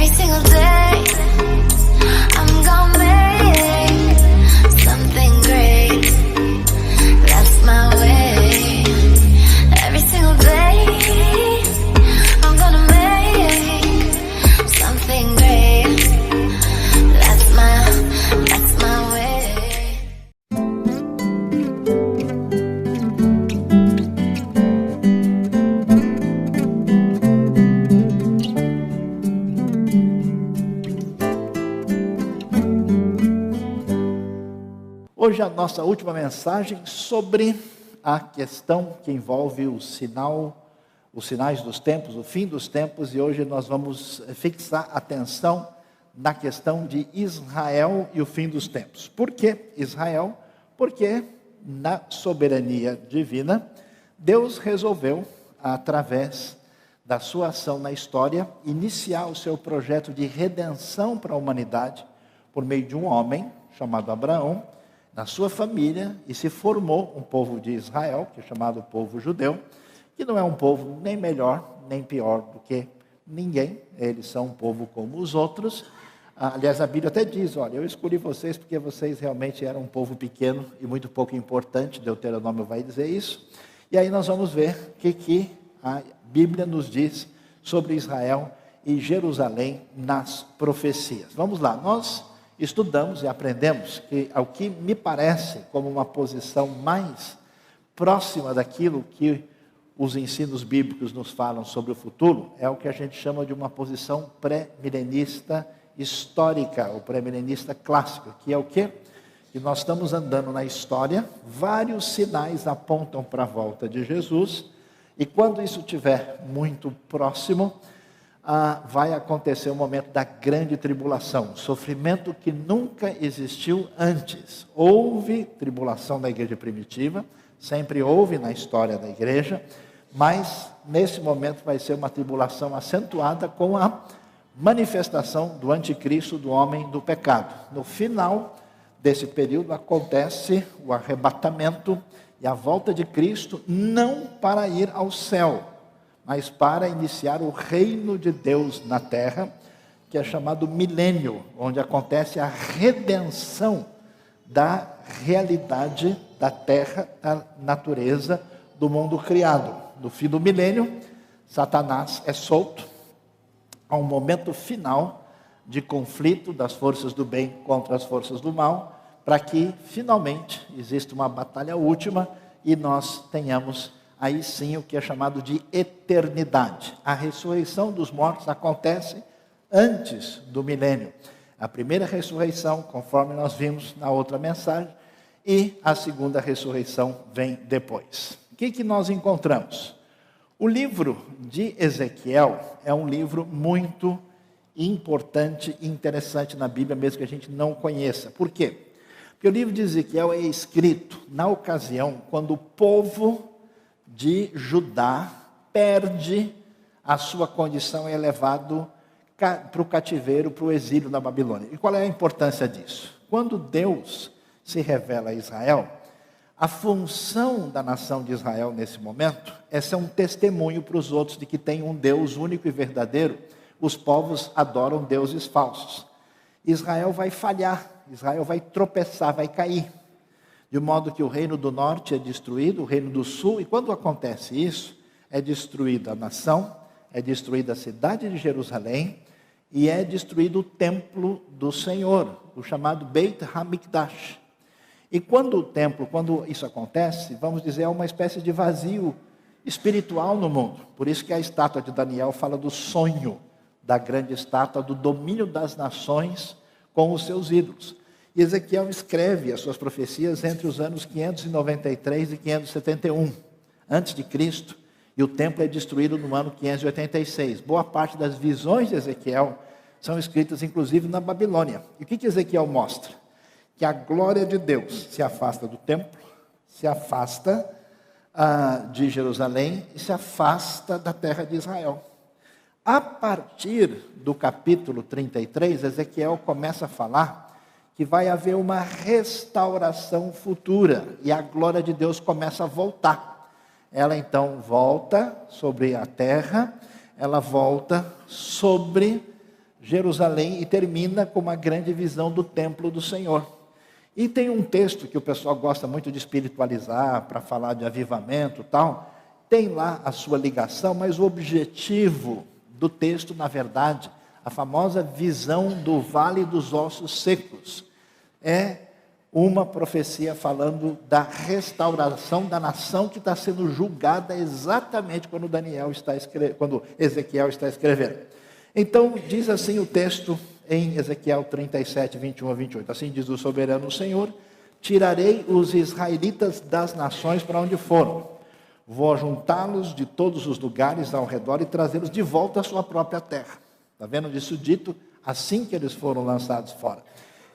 Every single day, I'm gonna make something great. That's my way. Every single day, I'm gonna make something great. That's my way. Hoje a nossa última mensagem sobre a questão que envolve os sinais dos tempos, o fim dos tempos, e hoje nós vamos fixar atenção na questão de Israel e o fim dos tempos. Por que Israel? Porque na soberania divina, Deus resolveu, através da sua ação na história, iniciar o seu projeto de redenção para a humanidade por meio de um homem chamado Abraão, na sua família, e se formou um povo de Israel, que é chamado povo judeu, que não é um povo nem melhor, nem pior do que ninguém. Eles são um povo como os outros. Aliás, a Bíblia até diz, olha, eu escolhi vocês porque vocês realmente eram um povo pequeno e muito pouco importante. Deuteronômio vai dizer isso. E aí nós vamos ver o que a Bíblia nos diz sobre Israel e Jerusalém nas profecias. Vamos lá, nós estudamos e aprendemos que, ao que me parece como uma posição mais próxima daquilo que os ensinos bíblicos nos falam sobre o futuro, é o que a gente chama de uma posição pré-milenista histórica, ou pré-milenista clássica, que é o quê? Que nós estamos andando na história, vários sinais apontam para a volta de Jesus, e quando isso estiver muito próximo, vai acontecer o momento da grande tribulação, sofrimento que nunca existiu antes. Houve tribulação na igreja primitiva, sempre houve na história da igreja, mas nesse momento vai ser uma tribulação acentuada com a manifestação do anticristo, do homem do pecado. No final desse período acontece o arrebatamento e a volta de Cristo, não para ir ao céu, mas para iniciar o reino de Deus na terra, que é chamado milênio, onde acontece a redenção da realidade da terra, da natureza, do mundo criado. No fim do milênio, Satanás é solto, há um momento final de conflito das forças do bem contra as forças do mal, para que finalmente exista uma batalha última e nós tenhamos aí sim o que é chamado de eternidade. A ressurreição dos mortos acontece antes do milênio. A primeira ressurreição, conforme nós vimos na outra mensagem, e a segunda ressurreição vem depois. O que nós encontramos? O livro de Ezequiel é um livro muito importante e interessante na Bíblia, mesmo que a gente não conheça. Por quê? Porque o livro de Ezequiel é escrito na ocasião quando o povo de Judá perde a sua condição e é levado para o cativeiro, para o exílio na Babilônia. E qual é a importância disso? Quando Deus se revela a Israel, a função da nação de Israel nesse momento é ser um testemunho para os outros de que tem um Deus único e verdadeiro. Os povos adoram deuses falsos. Israel vai falhar, Israel vai tropeçar, vai cair. De modo que o reino do norte é destruído, o reino do sul, e quando acontece isso, é destruída a nação, é destruída a cidade de Jerusalém, e é destruído o templo do Senhor, o chamado Beit HaMikdash. E quando isso acontece, vamos dizer, é uma espécie de vazio espiritual no mundo. Por isso que a estátua de Daniel fala do sonho da grande estátua, do domínio das nações com os seus ídolos. E Ezequiel escreve as suas profecias entre os anos 593 e 571 antes de Cristo, e o templo é destruído no ano 586. Boa parte das visões de Ezequiel são escritas inclusive na Babilônia. E o que Ezequiel mostra? Que a glória de Deus se afasta do templo, se afasta de Jerusalém e se afasta da terra de Israel. A partir do capítulo 33, Ezequiel começa a falar que vai haver uma restauração futura e a glória de Deus começa a voltar. Ela então volta sobre a terra, ela volta sobre Jerusalém e termina com uma grande visão do templo do Senhor. E tem um texto que o pessoal gosta muito de espiritualizar, para falar de avivamento e tal, tem lá a sua ligação, mas o objetivo do texto, na verdade, a famosa visão do Vale dos Ossos Secos, é uma profecia falando da restauração da nação que está sendo julgada exatamente quando Ezequiel está escrevendo. Então, diz assim o texto em Ezequiel 37, 21 a 28. Assim diz o soberano Senhor: tirarei os israelitas das nações para onde foram. Vou juntá-los de todos os lugares ao redor e trazê-los de volta à sua própria terra. Está vendo disso dito? Assim que eles foram lançados fora.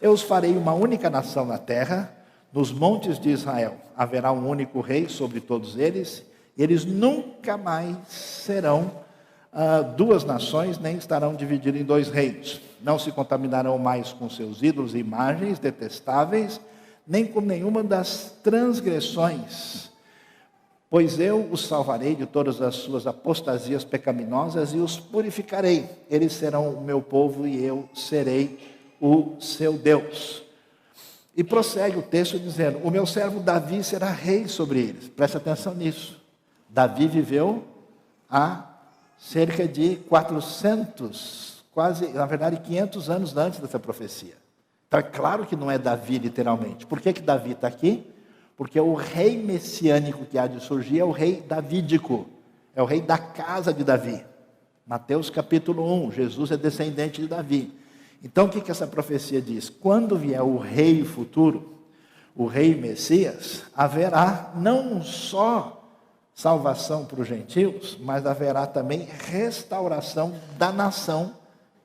Eu os farei uma única nação na terra, nos montes de Israel. Haverá um único rei sobre todos eles, e eles nunca mais serão duas nações, nem estarão divididos em dois reinos. Não se contaminarão mais com seus ídolos e imagens detestáveis, nem com nenhuma das transgressões, pois eu os salvarei de todas as suas apostasias pecaminosas e os purificarei. Eles serão o meu povo e eu serei o seu Deus. E prossegue o texto dizendo: o meu servo Davi será rei sobre eles. Preste atenção nisso. Davi viveu há cerca de 400, quase, na verdade 500 anos antes dessa profecia. Então é claro que não é Davi literalmente. Por que Davi está aqui? Porque o rei messiânico que há de surgir é o rei davídico, é o rei da casa de Davi. Mateus capítulo 1, Jesus é descendente de Davi. Então o que essa profecia diz? Quando vier o rei futuro, o rei Messias, haverá não só salvação para os gentios, mas haverá também restauração da nação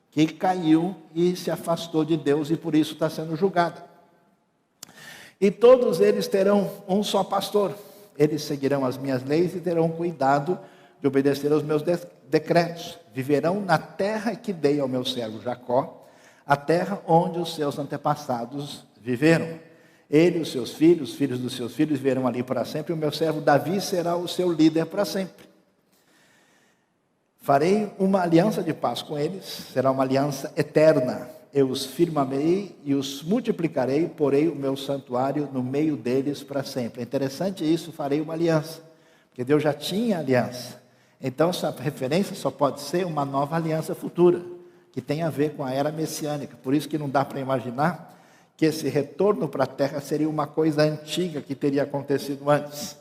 que caiu e se afastou de Deus e por isso está sendo julgada. E todos eles terão um só pastor. Eles seguirão as minhas leis e terão cuidado de obedecer aos meus decretos. Viverão na terra que dei ao meu servo Jacó, a terra onde os seus antepassados viveram. Ele e os seus filhos, os filhos dos seus filhos, viverão ali para sempre, e o meu servo Davi será o seu líder para sempre. Farei uma aliança de paz com eles, será uma aliança eterna. Eu os firmarei e os multiplicarei, porei o meu santuário no meio deles para sempre. É interessante isso, farei uma aliança, porque Deus já tinha aliança. Então essa referência só pode ser uma nova aliança futura, que tem a ver com a era messiânica. Por isso que não dá para imaginar que esse retorno para a terra seria uma coisa antiga que teria acontecido antes.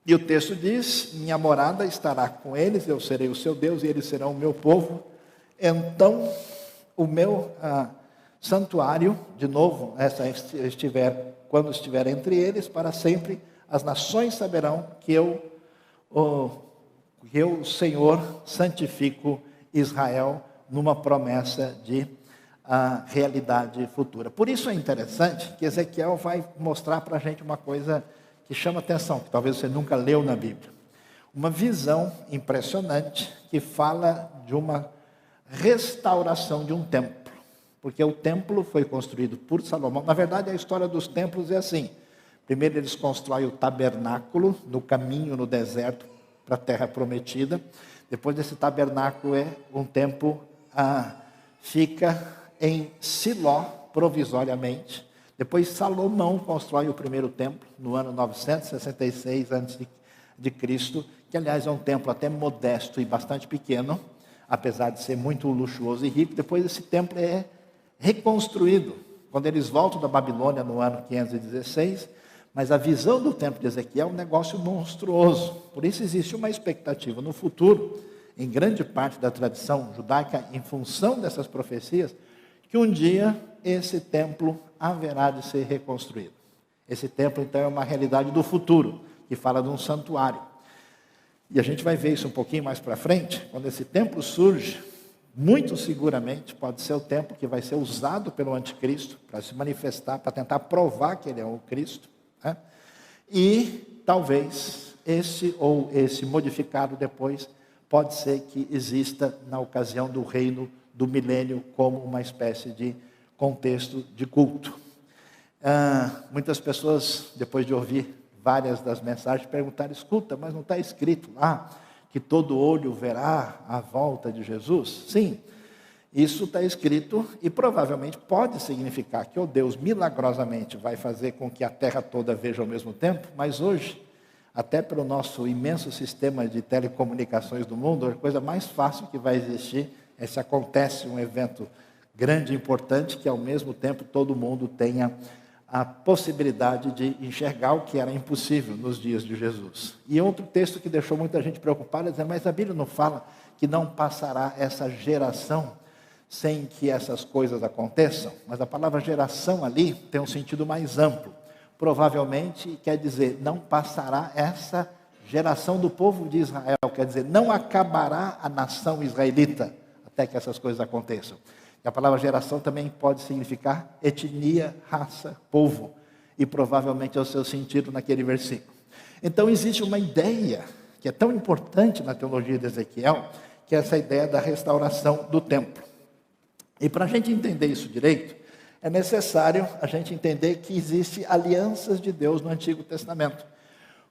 E o texto diz: minha morada estará com eles, eu serei o seu Deus e eles serão o meu povo. Então o meu santuário, de novo, quando estiver entre eles, para sempre, as nações saberão que eu, o Senhor, santifico Israel, numa promessa de realidade futura. Por isso é interessante que Ezequiel vai mostrar para a gente uma coisa que chama atenção, que talvez você nunca leu na Bíblia. Uma visão impressionante que fala de uma restauração de um templo. Porque o templo foi construído por Salomão. Na verdade, a história dos templos é assim. Primeiro eles constroem o tabernáculo no caminho, no deserto, para a terra prometida. Depois desse tabernáculo um tempo fica em Siló, provisoriamente. Depois Salomão constrói o primeiro templo, no ano 966 a.C., que aliás é um templo até modesto e bastante pequeno, apesar de ser muito luxuoso e rico. Depois esse templo é reconstruído, quando eles voltam da Babilônia no ano 516, mas a visão do templo de Ezequiel é um negócio monstruoso. Por isso existe uma expectativa no futuro, em grande parte da tradição judaica, em função dessas profecias, que um dia esse templo haverá de ser reconstruído. Esse templo, então, é uma realidade do futuro, que fala de um santuário. E a gente vai ver isso um pouquinho mais para frente. Quando esse templo surge, muito seguramente pode ser o templo que vai ser usado pelo anticristo para se manifestar, para tentar provar que ele é o Cristo, né? E talvez esse modificado depois pode ser que exista na ocasião do reino do milênio como uma espécie de contexto de culto. Muitas pessoas, depois de ouvir várias das mensagens, perguntaram: escuta, mas não está escrito lá que todo olho verá a volta de Jesus? Sim, Isso está escrito e provavelmente pode significar que o Deus milagrosamente vai fazer com que a terra toda veja ao mesmo tempo, mas hoje, até pelo nosso imenso sistema de telecomunicações do mundo, a coisa mais fácil que vai existir é se acontece um evento grande e importante que ao mesmo tempo todo mundo tenha a possibilidade de enxergar o que era impossível nos dias de Jesus. E outro texto que deixou muita gente preocupada é dizer, mas a Bíblia não fala que não passará essa geração sem que essas coisas aconteçam? Mas a palavra geração ali tem um sentido mais amplo. Provavelmente quer dizer, não passará essa geração do povo de Israel, quer dizer, não acabará a nação israelita até que essas coisas aconteçam. E a palavra geração também pode significar etnia, raça, povo, e provavelmente é o seu sentido naquele versículo. Então existe uma ideia que é tão importante na teologia de Ezequiel, que é essa ideia da restauração do templo. E para a gente entender isso direito, é necessário a gente entender que existem alianças de Deus no Antigo Testamento.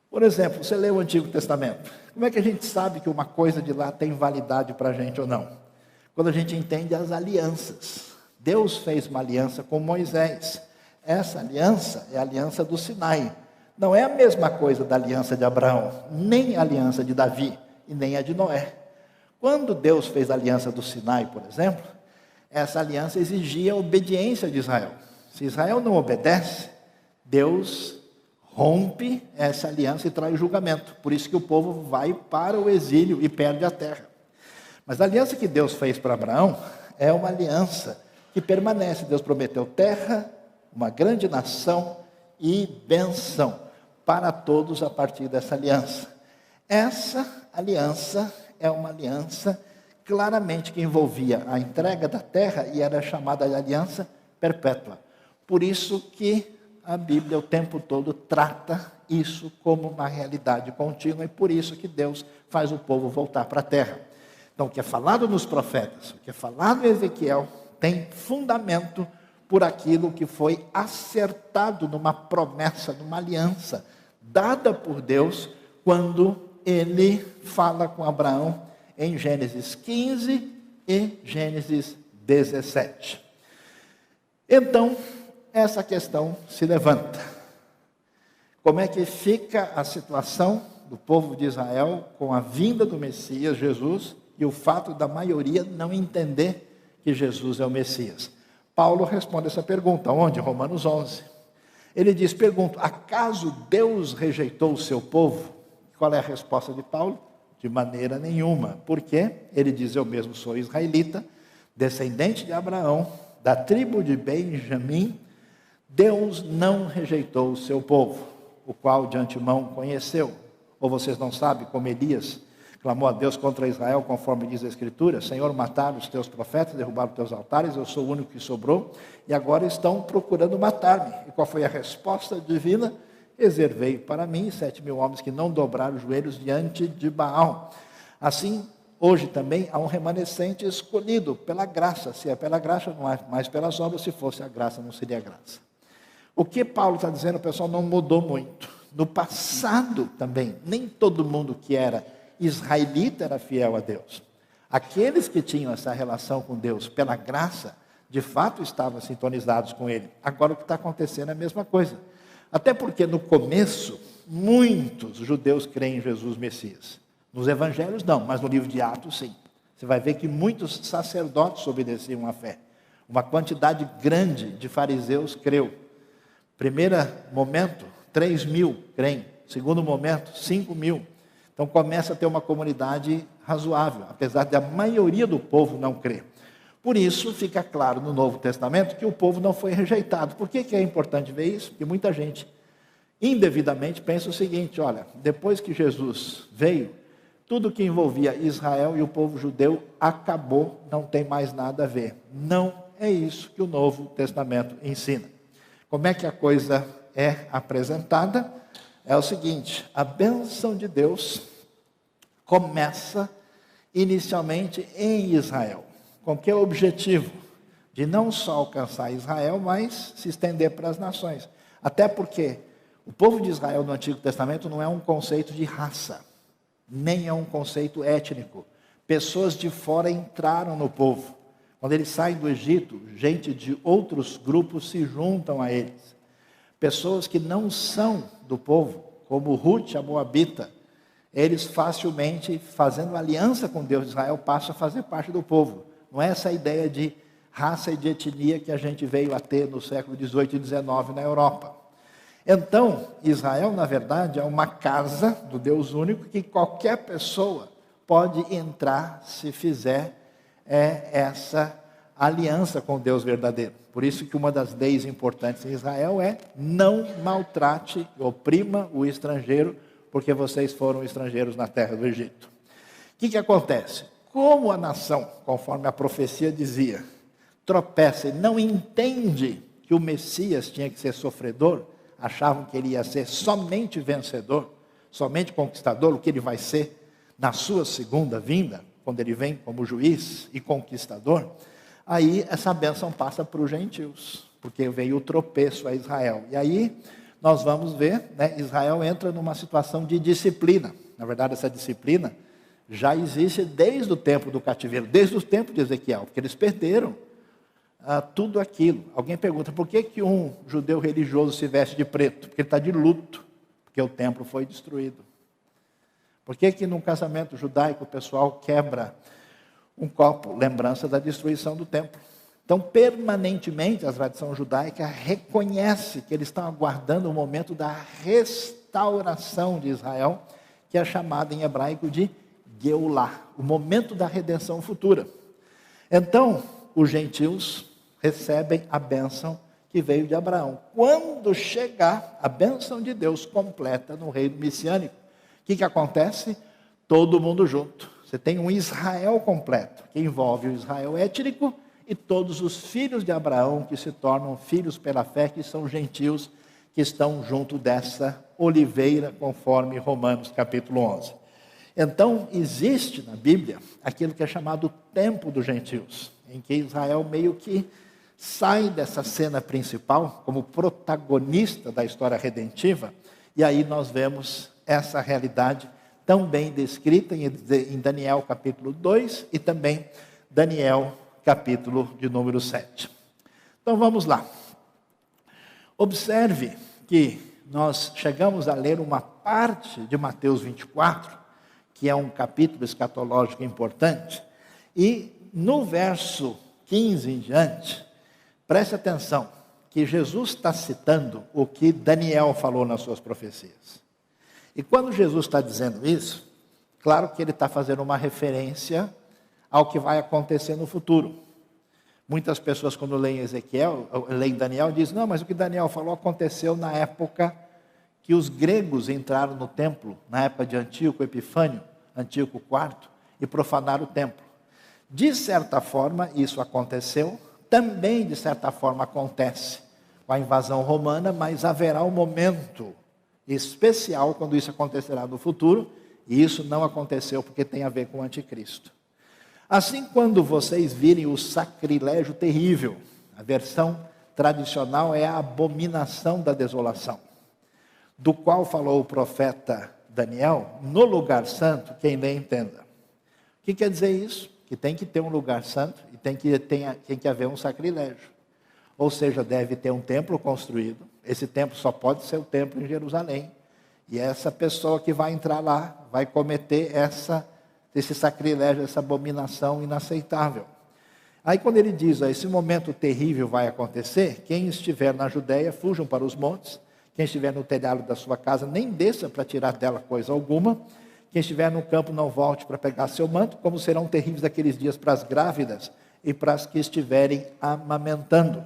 Por exemplo, você lê o Antigo Testamento, como é que a gente sabe que uma coisa de lá tem validade para a gente ou não? Quando a gente entende as alianças. Deus fez uma aliança com Moisés. Essa aliança é a aliança do Sinai. Não é a mesma coisa da aliança de Abraão, nem a aliança de Davi e nem a de Noé. Quando Deus fez a aliança do Sinai, por exemplo, essa aliança exigia a obediência de Israel. Se Israel não obedece, Deus rompe essa aliança e traz julgamento. Por isso que o povo vai para o exílio e perde a terra. Mas a aliança que Deus fez para Abraão é uma aliança que permanece. Deus prometeu terra, uma grande nação e bênção para todos a partir dessa aliança. Essa aliança é uma aliança claramente que envolvia a entrega da terra e era chamada de aliança perpétua. Por isso que a Bíblia o tempo todo trata isso como uma realidade contínua e por isso que Deus faz o povo voltar para a terra. Então o que é falado nos profetas, o que é falado em Ezequiel, tem fundamento por aquilo que foi acertado numa promessa, numa aliança, dada por Deus quando ele fala com Abraão em Gênesis 15 e Gênesis 17. Então, essa questão se levanta. Como é que fica a situação do povo de Israel com a vinda do Messias, Jesus, e o fato da maioria não entender que Jesus é o Messias? Paulo responde essa pergunta, onde? Romanos 11. Ele diz, pergunto, acaso Deus rejeitou o seu povo? Qual é a resposta de Paulo? De maneira nenhuma. Por quê? Ele diz, eu mesmo sou israelita, descendente de Abraão, da tribo de Benjamim. Deus não rejeitou o seu povo, o qual de antemão conheceu. Ou vocês não sabem como Elias clamou a Deus contra Israel, conforme diz a Escritura, Senhor, mataram os teus profetas, derrubaram os teus altares, eu sou o único que sobrou, e agora estão procurando matar-me. E qual foi a resposta divina? Reservei para mim 7.000 homens que não dobraram os joelhos diante de Baal. Assim, hoje também há um remanescente escolhido pela graça. Se é pela graça, não é mais pelas obras. Se fosse a graça, não seria graça. O que Paulo está dizendo, o pessoal, não mudou muito. No passado também, nem todo mundo que era israelita era fiel a Deus. Aqueles que tinham essa relação com Deus pela graça, de fato estavam sintonizados com Ele. Agora o que está acontecendo é a mesma coisa. Até porque no começo, muitos judeus creem em Jesus Messias. Nos evangelhos não, mas no livro de Atos sim. Você vai ver que muitos sacerdotes obedeciam à fé. Uma quantidade grande de fariseus creu. Primeiro momento, 3.000 creem. Segundo momento, 5.000. Então começa a ter uma comunidade razoável, apesar da maioria do povo não crer. Por isso, fica claro no Novo Testamento que o povo não foi rejeitado. Por que é importante ver isso? Porque muita gente, indevidamente, pensa o seguinte, olha, depois que Jesus veio, tudo que envolvia Israel e o povo judeu acabou, não tem mais nada a ver. Não é isso que o Novo Testamento ensina. Como é que a coisa é apresentada? É o seguinte, a bênção de Deus começa inicialmente em Israel. Com que objetivo? De não só alcançar Israel, mas se estender para as nações. Até porque o povo de Israel no Antigo Testamento não é um conceito de raça, nem é um conceito étnico. Pessoas de fora entraram no povo. Quando eles saem do Egito, gente de outros grupos se juntam a eles. Pessoas que não são do povo, como Ruth, a Moabita, eles facilmente, fazendo aliança com Deus de Israel, passam a fazer parte do povo. Não é essa ideia de raça e de etnia que a gente veio a ter no século XVIII e XIX na Europa. Então, Israel, na verdade, é uma casa do Deus único que qualquer pessoa pode entrar se fizer essa aliança com o Deus verdadeiro. Por isso que uma das leis importantes em Israel é: não maltrate, oprima o estrangeiro, porque vocês foram estrangeiros na terra do Egito. O que acontece? Como a nação, conforme a profecia dizia, tropeça e não entende que o Messias tinha que ser sofredor, achavam que ele ia ser somente vencedor, somente conquistador, o que ele vai ser na sua segunda vinda, quando ele vem como juiz e conquistador, aí essa bênção passa para os gentios, porque veio o tropeço a Israel. E aí nós vamos ver, Israel entra numa situação de disciplina. Na verdade, essa disciplina já existe desde o tempo do cativeiro, desde o tempo de Ezequiel, porque eles perderam tudo aquilo. Alguém pergunta, por que um judeu religioso se veste de preto? Porque ele está de luto, porque o templo foi destruído. Por que num casamento judaico o pessoal quebra um copo? Lembrança da destruição do templo. Então, permanentemente, a tradição judaica reconhece que eles estão aguardando o momento da restauração de Israel, que é chamada em hebraico de Geulah, o momento da redenção futura. Então, os gentios recebem a bênção que veio de Abraão. Quando chegar a bênção de Deus completa no reino messiânico, o que acontece? Todo mundo junto. Você tem um Israel completo, que envolve o Israel étnico e todos os filhos de Abraão, que se tornam filhos pela fé, que são gentios, que estão junto dessa oliveira, conforme Romanos capítulo 11. Então, existe na Bíblia aquilo que é chamado tempo dos gentios, em que Israel meio que sai dessa cena principal, como protagonista da história redentiva, e aí nós vemos essa realidade tão bem descrita em Daniel capítulo 2 e também Daniel capítulo de número 7. Então vamos lá. Observe que nós chegamos a ler uma parte de Mateus 24, que é um capítulo escatológico importante, e no verso 15 em diante, preste atenção, que Jesus está citando o que Daniel falou nas suas profecias. E quando Jesus está dizendo isso, claro que ele está fazendo uma referência ao que vai acontecer no futuro. Muitas pessoas, quando leem leem Daniel, dizem, não, mas o que Daniel falou aconteceu na época que os gregos entraram no templo, na época de Antíoco Epifânio, Antíoco IV, e profanaram o templo. De certa forma, isso aconteceu, também de certa forma acontece com a invasão romana, mas haverá um momento especial quando isso acontecerá no futuro, e isso não aconteceu porque tem a ver com o anticristo. Assim, quando vocês virem o sacrilégio terrível, a versão tradicional é a abominação da desolação, do qual falou o profeta Daniel, no lugar santo, quem lê entenda. O que quer dizer isso? Que tem que ter um lugar santo e tem que haver um sacrilégio. Ou seja, deve ter um templo construído. Esse templo só pode ser o templo em Jerusalém. E essa pessoa que vai entrar lá vai cometer esse sacrilégio, essa abominação inaceitável. Aí quando ele diz, esse momento terrível vai acontecer, quem estiver na Judéia, fujam para os montes. Quem estiver no telhado da sua casa, nem desça para tirar dela coisa alguma. Quem estiver no campo, não volte para pegar seu manto, como serão terríveis aqueles dias para as grávidas e para as que estiverem amamentando.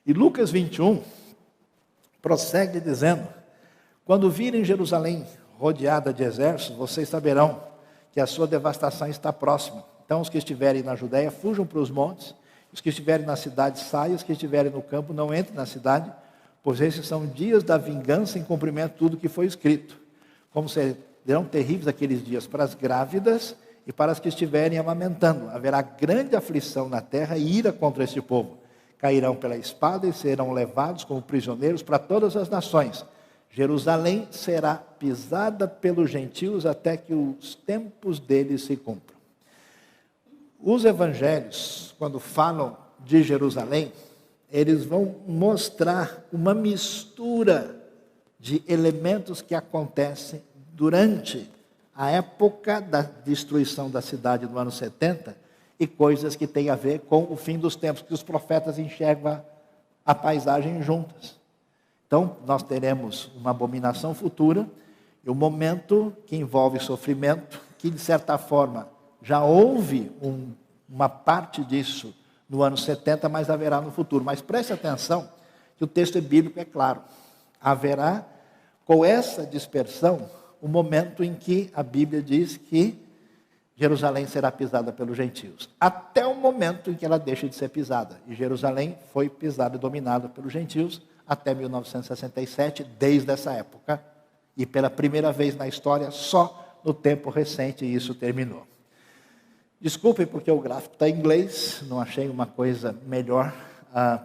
E Lucas 21 prossegue dizendo, quando virem Jerusalém rodeada de exércitos, vocês saberão que a sua devastação está próxima. Então os que estiverem na Judéia, fujam para os montes, os que estiverem na cidade, saiam, os que estiverem no campo, não entrem na cidade, pois esses são dias da vingança em cumprimento de tudo que foi escrito. Como serão terríveis aqueles dias para as grávidas e para as que estiverem amamentando. Haverá grande aflição na terra e ira contra este povo. Cairão pela espada e serão levados como prisioneiros para todas as nações. Jerusalém será pisada pelos gentios até que os tempos deles se cumpram. Os evangelhos, quando falam de Jerusalém, eles vão mostrar uma mistura de elementos que acontecem durante a época da destruição da cidade no ano 70 e coisas que têm a ver com o fim dos tempos, que os profetas enxergam a paisagem juntas. Então, nós teremos uma abominação futura e um momento que envolve sofrimento, que de certa forma já houve uma parte disso no ano 70, mas haverá no futuro. Mas preste atenção que o texto bíblico é claro. Haverá, com essa dispersão, o momento em que a Bíblia diz que Jerusalém será pisada pelos gentios. Até o momento em que ela deixa de ser pisada. E Jerusalém foi pisada e dominada pelos gentios até 1967, desde essa época. E pela primeira vez na história, só no tempo recente, isso terminou. Desculpem porque o gráfico está em inglês, não achei uma coisa melhor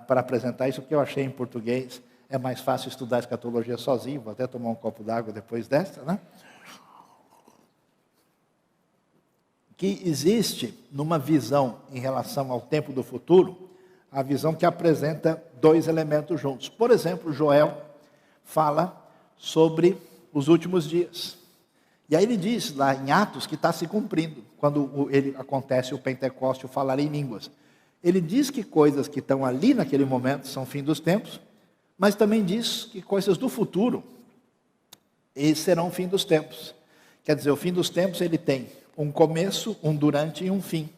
para apresentar isso, que eu achei em português. É mais fácil estudar escatologia sozinho, vou até tomar um copo d'água depois dessa, né? Que existe numa visão em relação ao tempo do futuro, a visão que apresenta dois elementos juntos. Por exemplo, Joel fala sobre os últimos dias. E aí ele diz lá em Atos que está se cumprindo, quando acontece o Pentecostes, o falar em línguas. Ele diz que coisas que estão ali naquele momento são fim dos tempos, mas também diz que coisas do futuro serão fim dos tempos. Quer dizer, o fim dos tempos ele tem um começo, um durante e um fim.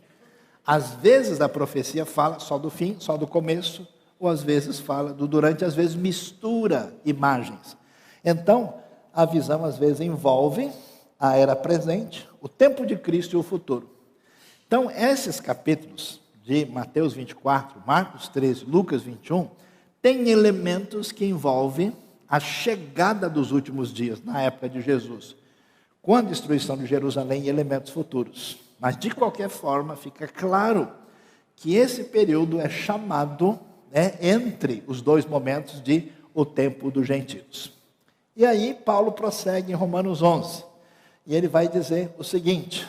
Às vezes a profecia fala só do fim, só do começo, ou às vezes fala do durante, às vezes mistura imagens. Então, a visão às vezes envolve a era presente, o tempo de Cristo e o futuro. Então, esses capítulos de Mateus 24, Marcos 13, Lucas 21, têm elementos que envolvem a chegada dos últimos dias, na época de Jesus, com a destruição de Jerusalém e elementos futuros. Mas, de qualquer forma, fica claro que esse período é chamado entre os dois momentos de o tempo dos gentios. E aí, Paulo prossegue em Romanos 11. E ele vai dizer o seguinte: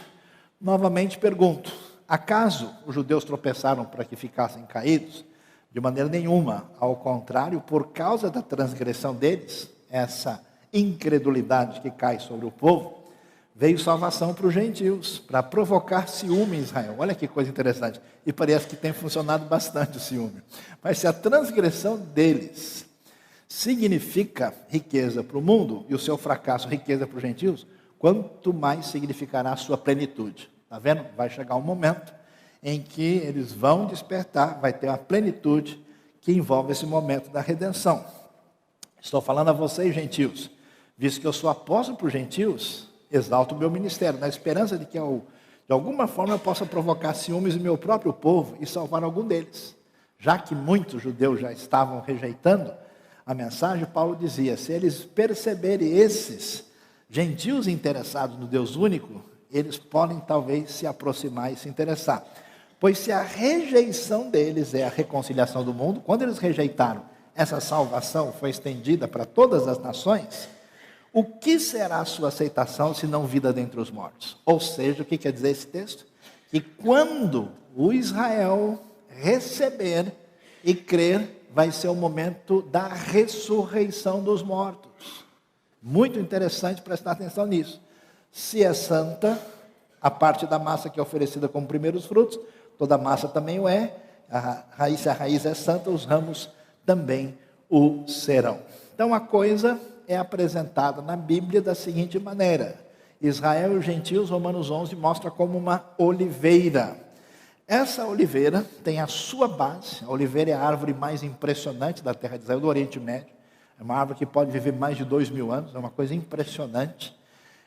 novamente pergunto, acaso os judeus tropeçaram para que ficassem caídos? De maneira nenhuma, ao contrário, por causa da transgressão deles, essa incredulidade que cai sobre o povo, veio salvação para os gentios, para provocar ciúme em Israel. Olha que coisa interessante. E parece que tem funcionado bastante o ciúme. Mas se a transgressão deles significa riqueza para o mundo, e o seu fracasso riqueza para os gentios, quanto mais significará a sua plenitude. Está vendo? Vai chegar um momento em que eles vão despertar, vai ter a plenitude que envolve esse momento da redenção. Estou falando a vocês, gentios, visto que eu sou apóstolo para os gentios, exalto o meu ministério, na esperança de que de alguma forma eu possa provocar ciúmes no meu próprio povo e salvar algum deles. Já que muitos judeus já estavam rejeitando a mensagem, Paulo dizia, se eles perceberem esses gentios interessados no Deus único, eles podem talvez se aproximar e se interessar. Pois se a rejeição deles é a reconciliação do mundo, quando eles rejeitaram, essa salvação foi estendida para todas as nações, o que será a sua aceitação se não vida dentre os mortos? Ou seja, o que quer dizer esse texto? Que quando o Israel receber e crer, vai ser o momento da ressurreição dos mortos. Muito interessante prestar atenção nisso. Se é santa, a parte da massa que é oferecida como primeiros frutos, toda a massa também o é. Se a raiz é santa, os ramos também o serão. Então a coisa é apresentada na Bíblia da seguinte maneira: Israel e os gentios, Romanos 11, mostra como uma oliveira. Essa oliveira tem a sua base. A oliveira é a árvore mais impressionante da terra de Israel, do Oriente Médio. É uma árvore que pode viver mais de 2000 anos, é uma coisa impressionante.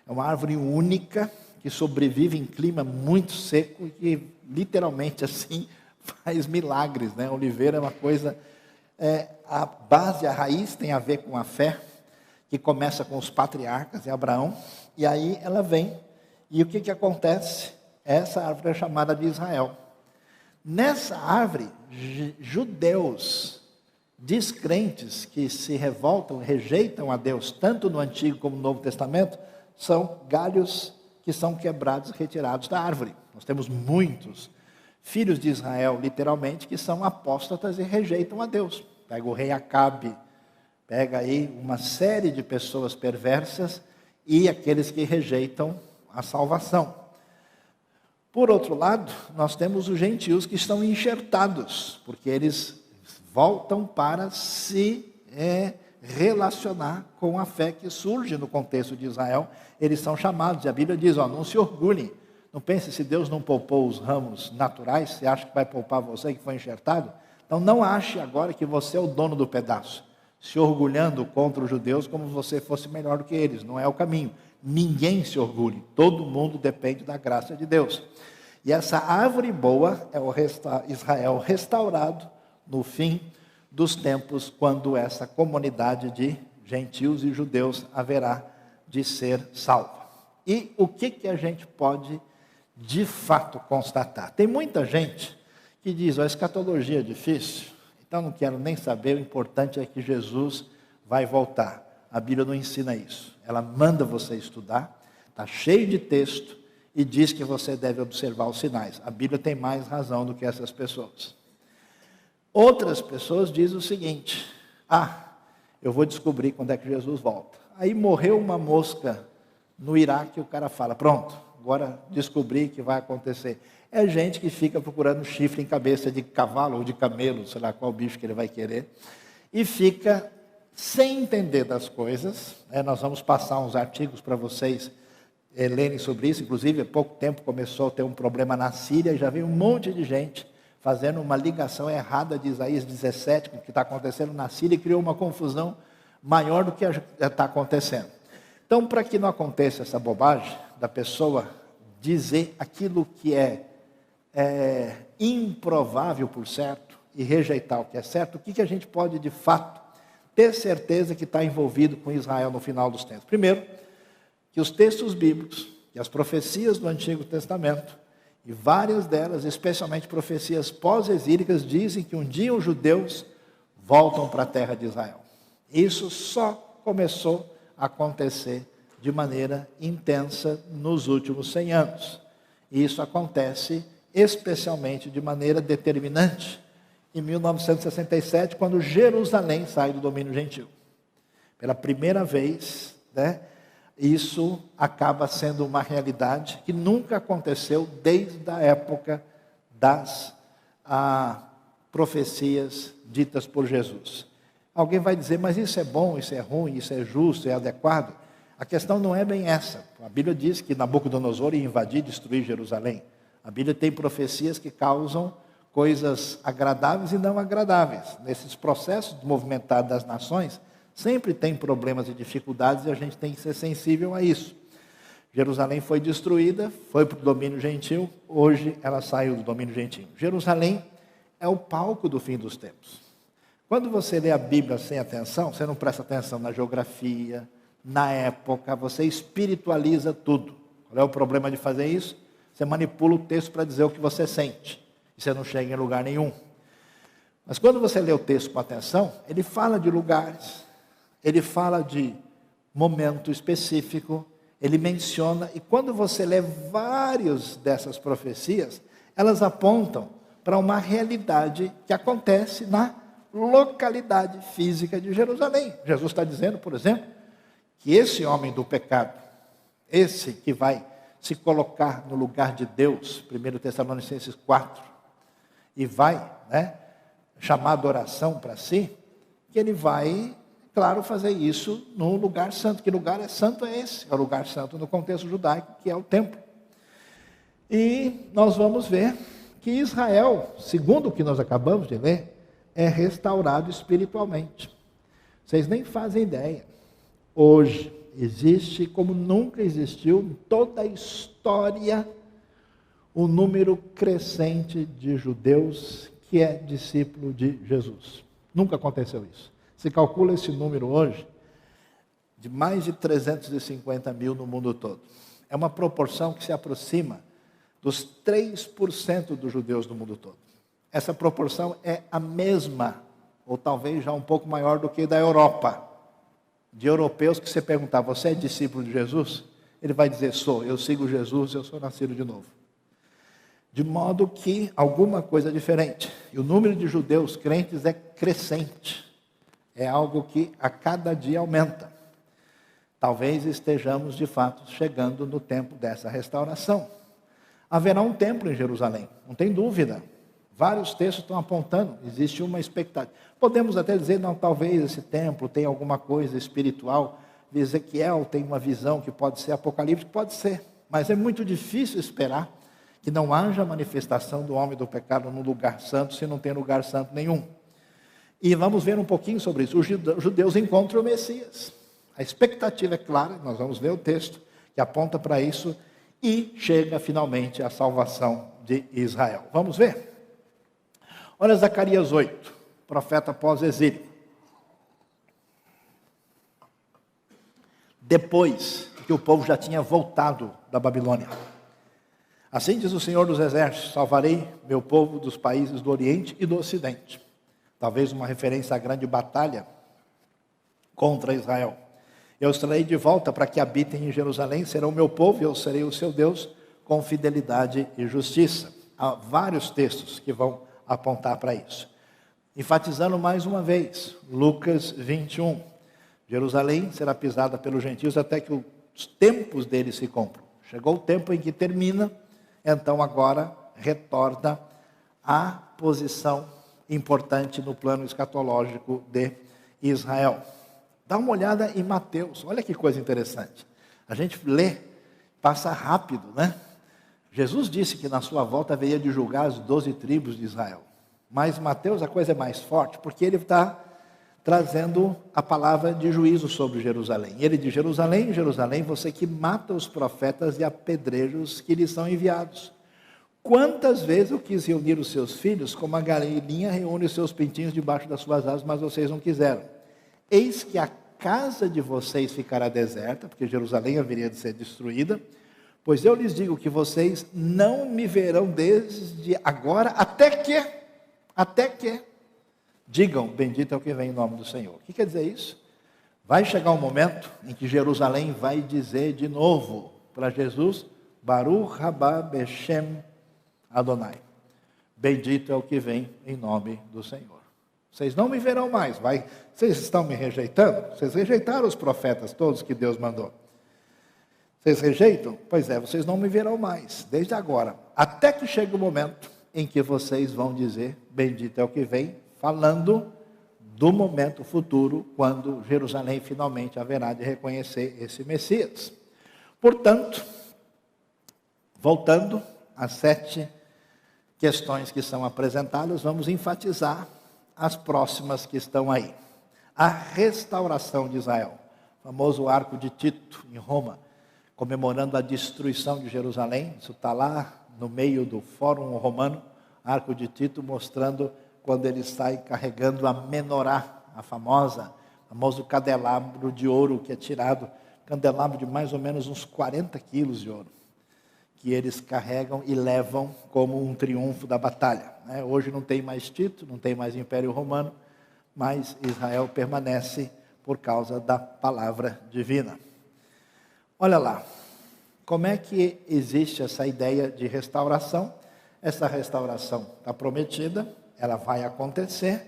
É uma árvore única, que sobrevive em clima muito seco e que literalmente assim faz milagres, né? A oliveira é uma coisa, a base, a raiz tem a ver com a fé, que começa com os patriarcas e Abraão, e aí ela vem, e o que acontece? Essa árvore é chamada de Israel. Nessa árvore, judeus descrentes que se revoltam, rejeitam a Deus, tanto no Antigo como no Novo Testamento, são galhos que são quebrados e retirados da árvore. Nós temos muitos filhos de Israel, literalmente, que são apóstatas e rejeitam a Deus. Pega o rei Acabe, pega aí uma série de pessoas perversas e aqueles que rejeitam a salvação. Por outro lado, nós temos os gentios que estão enxertados, porque eles voltam para se relacionar com a fé que surge no contexto de Israel. Eles são chamados, e a Bíblia diz, não se orgulhem. Não pense, se Deus não poupou os ramos naturais, você acha que vai poupar você que foi enxertado? Então não ache agora que você é o dono do pedaço, se orgulhando contra os judeus como se você fosse melhor do que eles. Não é o caminho. Ninguém se orgulhe, todo mundo depende da graça de Deus. E essa árvore boa é o Israel restaurado no fim dos tempos, quando essa comunidade de gentios e judeus haverá de ser salva. E o que a gente pode de fato constatar? Tem muita gente que diz, a escatologia é difícil, então não quero nem saber, o importante é que Jesus vai voltar. A Bíblia não ensina isso. Ela manda você estudar, está cheio de texto, e diz que você deve observar os sinais. A Bíblia tem mais razão do que essas pessoas. Outras pessoas dizem o seguinte, eu vou descobrir quando é que Jesus volta. Aí morreu uma mosca no Iraque, o cara fala, pronto, agora descobri que vai acontecer. É gente que fica procurando chifre em cabeça de cavalo ou de camelo, sei lá qual bicho que ele vai querer, e fica sem entender das coisas. Nós vamos passar uns artigos para vocês lerem sobre isso. Inclusive, há pouco tempo começou a ter um problema na Síria, e já veio um monte de gente fazendo uma ligação errada de Isaías 17 com o que está acontecendo na Síria, e criou uma confusão maior do que está acontecendo. Então, para que não aconteça essa bobagem da pessoa dizer aquilo que é improvável por certo e rejeitar o que é certo, o que a gente pode de fato ter certeza que está envolvido com Israel no final dos tempos? Primeiro, que os textos bíblicos, que as profecias do Antigo Testamento, e várias delas, especialmente profecias pós-exílicas, dizem que um dia os judeus voltam para a terra de Israel. Isso só começou a acontecer de maneira intensa nos últimos 100 anos. E isso acontece especialmente de maneira determinante em 1967, quando Jerusalém sai do domínio gentil. Pela primeira vez, isso acaba sendo uma realidade que nunca aconteceu desde a época das profecias ditas por Jesus. Alguém vai dizer, mas isso é bom, isso é ruim, isso é justo, é adequado? A questão não é bem essa. A Bíblia diz que Nabucodonosor ia invadir e destruir Jerusalém. A Bíblia tem profecias que causam coisas agradáveis e não agradáveis. Nesses processos de movimentar das nações, sempre tem problemas e dificuldades, e a gente tem que ser sensível a isso. Jerusalém foi destruída, foi para o domínio gentil, hoje ela saiu do domínio gentil. Jerusalém é o palco do fim dos tempos. Quando você lê a Bíblia sem atenção, você não presta atenção na geografia, na época, você espiritualiza tudo. Qual é o problema de fazer isso? Você manipula o texto para dizer o que você sente, e você não chega em lugar nenhum. Mas quando você lê o texto com atenção, ele fala de lugares, ele fala de momento específico, ele menciona, e quando você lê várias dessas profecias, elas apontam para uma realidade que acontece na localidade física de Jerusalém. Jesus está dizendo, por exemplo, que esse homem do pecado, esse que vai se colocar no lugar de Deus, 1 Tessalonicenses 4, e vai chamar adoração para si, que ele vai, claro, fazer isso num lugar santo. Que lugar é santo é esse? É o lugar santo no contexto judaico, que é o templo. E nós vamos ver que Israel, segundo o que nós acabamos de ler, é restaurado espiritualmente. Vocês nem fazem ideia. Hoje existe, como nunca existiu em toda a história, um número crescente de judeus que é discípulo de Jesus. Nunca aconteceu isso. Se calcula esse número hoje de mais de 350 mil no mundo todo. É uma proporção que se aproxima dos 3% dos judeus no mundo todo. Essa proporção é a mesma, ou talvez já um pouco maior do que da Europa. De europeus que você perguntar, você é discípulo de Jesus? Ele vai dizer, sou, eu sigo Jesus, eu sou nascido de novo. de modo que alguma coisa diferente. E o número de judeus crentes é crescente. É algo que a cada dia aumenta. Talvez estejamos, de fato, chegando no tempo dessa restauração. Haverá um templo em Jerusalém, não tem dúvida. Vários textos estão apontando, existe uma expectativa. Podemos até dizer, não, talvez esse templo tenha alguma coisa espiritual. Ezequiel tem uma visão que pode ser apocalíptica, pode ser. Mas é muito difícil esperar que não haja manifestação do homem do pecado no lugar santo, se não tem lugar santo nenhum. E vamos ver um pouquinho sobre isso. Os judeus encontram o Messias. A expectativa é clara, nós vamos ler o texto que aponta para isso, e chega finalmente a salvação de Israel. Vamos ver? Olha Zacarias 8, profeta pós-exílio. Depois que o povo já tinha voltado da Babilônia. Assim diz o Senhor dos Exércitos: salvarei meu povo dos países do Oriente e do Ocidente. Talvez uma referência à grande batalha contra Israel. Eu os trarei de volta para que habitem em Jerusalém, serão meu povo e eu serei o seu Deus, com fidelidade e justiça. Há vários textos que vão apontar para isso. Enfatizando mais uma vez, Lucas 21. Jerusalém será pisada pelos gentios até que os tempos deles se cumpram. Chegou o tempo em que termina, então agora retorna à posição importante no plano escatológico de Israel. Dá uma olhada em Mateus, olha que coisa interessante. A gente lê, passa rápido, né? Jesus disse que na sua volta haveria de julgar as 12 tribos de Israel. Mas Mateus a coisa é mais forte, porque ele está trazendo a palavra de juízo sobre Jerusalém. Ele diz: Jerusalém, Jerusalém, você que mata os profetas e apedreja os que lhes são enviados. Quantas vezes eu quis reunir os seus filhos, como a galinha reúne os seus pintinhos debaixo das suas asas, mas vocês não quiseram. Eis que a casa de vocês ficará deserta, porque Jerusalém haveria de ser destruída, pois eu lhes digo que vocês não me verão desde agora até que digam: bendito é o que vem em nome do Senhor. O que quer dizer isso? Vai chegar um momento em que Jerusalém vai dizer de novo para Jesus: Baruch haba Beshem Adonai. Bendito é o que vem em nome do Senhor. Vocês não me verão mais. Vocês estão me rejeitando? Vocês rejeitaram os profetas todos que Deus mandou. Vocês rejeitam? Pois é, vocês não me verão mais, desde agora, até que chegue o momento em que vocês vão dizer: bendito é o que vem, falando do momento futuro, quando Jerusalém finalmente haverá de reconhecer esse Messias. Portanto, voltando às 7 questões que são apresentadas, vamos enfatizar as próximas que estão aí. A restauração de Israel, o famoso Arco de Tito, em Roma, comemorando a destruição de Jerusalém. Isso está lá no meio do Fórum Romano, Arco de Tito, mostrando quando ele sai carregando a menorá, famoso candelabro de ouro que é tirado, candelabro de mais ou menos uns 40 quilos de ouro, que eles carregam e levam como um triunfo da batalha. Hoje não tem mais Tito, não tem mais Império Romano, mas Israel permanece por causa da palavra divina. Olha lá, como é que existe essa ideia de restauração? Essa restauração está prometida, ela vai acontecer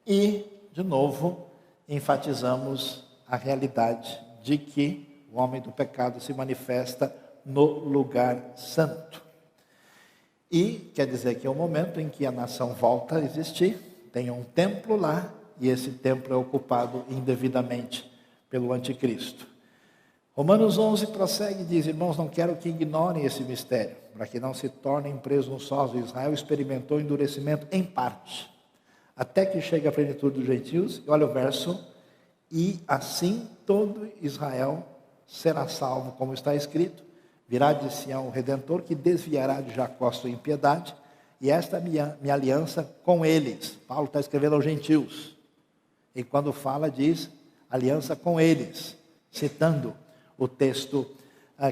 e, de novo, enfatizamos a realidade de que o homem do pecado se manifesta no lugar santo. E quer dizer que é o momento em que a nação volta a existir, tem um templo lá, e esse templo é ocupado indevidamente pelo anticristo. Romanos 11 prossegue e diz: irmãos, não quero que ignorem esse mistério, para que não se tornem presunçosos. Israel experimentou endurecimento em parte, até que chegue a plenitude dos gentios. E olha o verso: e assim todo Israel será salvo, como está escrito: virá de Sião o Redentor, que desviará de Jacó sua impiedade, e esta é minha aliança com eles. Paulo está escrevendo aos gentios, e quando fala diz aliança com eles, citando o texto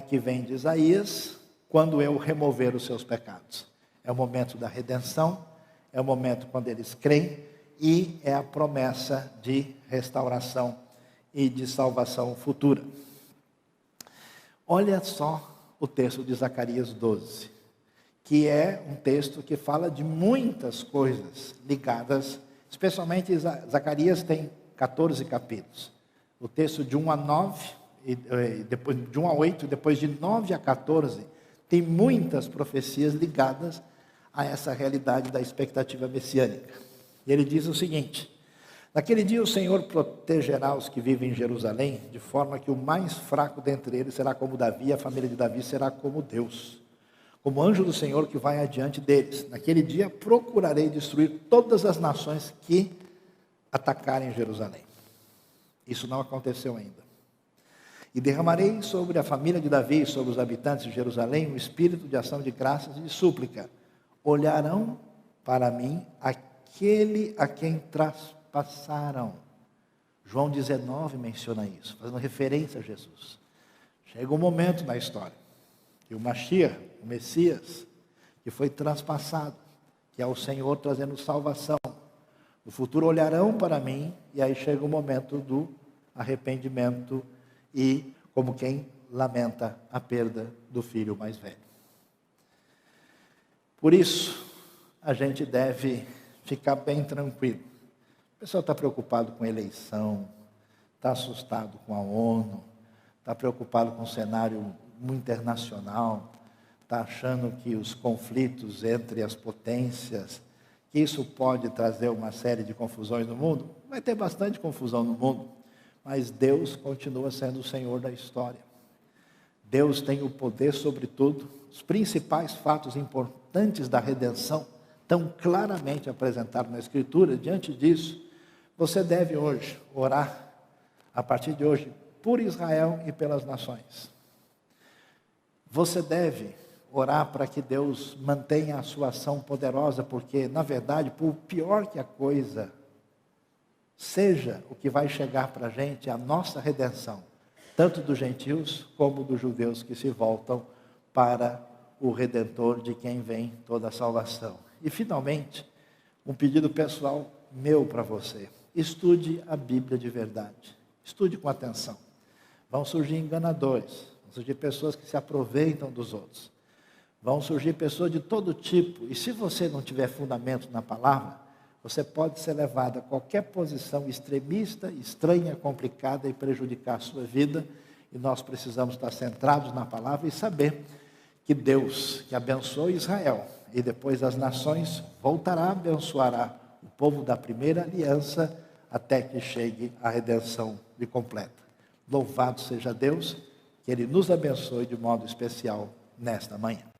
que vem de Isaías: quando eu remover os seus pecados. É o momento da redenção, é o momento quando eles creem, e é a promessa de restauração e de salvação futura. Olha só o texto de Zacarias 12. que é um texto que fala de muitas coisas ligadas, especialmente Zacarias tem 14 capítulos. O texto de 1 a 9, e depois de 1 a 8, depois de 9 a 14, tem muitas profecias ligadas a essa realidade da expectativa messiânica. E ele diz o seguinte: naquele dia o Senhor protegerá os que vivem em Jerusalém, de forma que o mais fraco dentre eles será como Davi, a família de Davi será como Deus, como anjo do Senhor que vai adiante deles. Naquele dia procurarei destruir todas as nações que atacarem Jerusalém. Isso não aconteceu ainda. E derramarei sobre a família de Davi e sobre os habitantes de Jerusalém um espírito de ação de graças e de súplica. Olharão para mim aquele a quem traspassaram. João 19 menciona isso, fazendo referência a Jesus. Chega um momento na história que o Mashiach, o Messias, que foi transpassado, que é o Senhor trazendo salvação. No futuro olharão para mim, e aí chega o momento do arrependimento e como quem lamenta a perda do filho mais velho. Por isso, a gente deve ficar bem tranquilo. O pessoal está preocupado com eleição, está assustado com a ONU, está preocupado com o cenário internacional, está achando que os conflitos entre as potências, que isso pode trazer uma série de confusões no mundo. Vai ter bastante confusão no mundo, mas Deus continua sendo o Senhor da história. Deus tem o poder sobre tudo. Os principais fatos importantes da redenção estão claramente apresentados na Escritura. Diante disso, você deve hoje orar, a partir de hoje, por Israel e pelas nações. Você deve orar para que Deus mantenha a sua ação poderosa, porque, na verdade, por pior que a coisa seja, o que vai chegar para a gente é a nossa redenção, tanto dos gentios como dos judeus que se voltam para o Redentor, de quem vem toda a salvação. E, finalmente, um pedido pessoal meu para você: estude a Bíblia de verdade, estude com atenção. Vão surgir enganadores, vão surgir pessoas que se aproveitam dos outros, vão surgir pessoas de todo tipo, e se você não tiver fundamento na palavra, você pode ser levado a qualquer posição extremista, estranha, complicada e prejudicar a sua vida, e nós precisamos estar centrados na palavra e saber que Deus, que abençoou Israel, e depois as nações, voltará, abençoará o povo da primeira aliança, até que chegue a redenção de completa. Louvado seja Deus, que Ele nos abençoe de modo especial nesta manhã.